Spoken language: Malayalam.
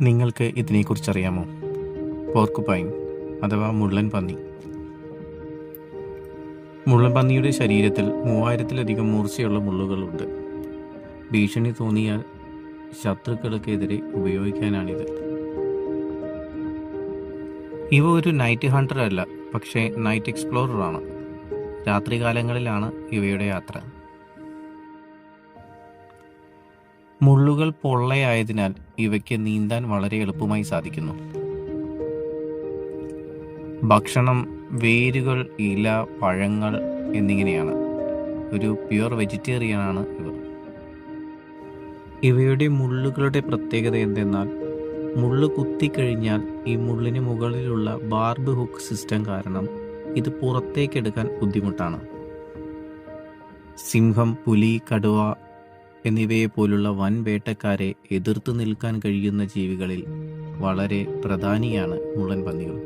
നിങ്ങൾക്ക് ഇതിനെക്കുറിച്ചറിയാമോ? പോർക്കുപൈൻ അഥവാ മുള്ളൻ പന്നി. മുള്ളൻ പന്നിയുടെ ശരീരത്തിൽ 3000-ലധികം മൂർച്ചയുള്ള മുള്ളുകളുണ്ട്. ഭീഷണി തോന്നിയാൽ ശത്രുക്കൾക്കെതിരെ ഉപയോഗിക്കാനാണിത്. ഇവ ഒരു നൈറ്റ് ഹണ്ടർ അല്ല, പക്ഷേ നൈറ്റ് എക്സ്പ്ലോറർ ആണ്. രാത്രികാലങ്ങളിലാണ് ഇവയുടെ യാത്ര. മുള്ളുകൾ പൊള്ളയായതിനാൽ ഇവയ്ക്ക് നീന്താൻ വളരെ എളുപ്പമായി സാധിക്കുന്നു. ഭക്ഷണം വേരുകൾ, ഇല, പഴങ്ങൾ എന്നിങ്ങനെയാണ്. ഒരു പ്യുവർ വെജിറ്റേറിയനാണ് ഇവ. ഇവയുടെ മുള്ളുകളുടെ പ്രത്യേകത എന്തെന്നാൽ, മുള്ള് കുത്തിക്കഴിഞ്ഞാൽ ഈ മുള്ളിന് മുകളിലുള്ള ബാർബ് ഹുക്ക് സിസ്റ്റം കാരണം ഇത് പുറത്തേക്കെടുക്കാൻ ബുദ്ധിമുട്ടാണ്. സിംഹം, പുലി, കടുവ എന്നിവയെ പോലുള്ള വൻ വേട്ടക്കാരെ എതിർത്ത് നിൽക്കാൻ കഴിയുന്ന ജീവികളിൽ വളരെ പ്രധാനിയാണ് മുള്ളൻ പന്നികൾ.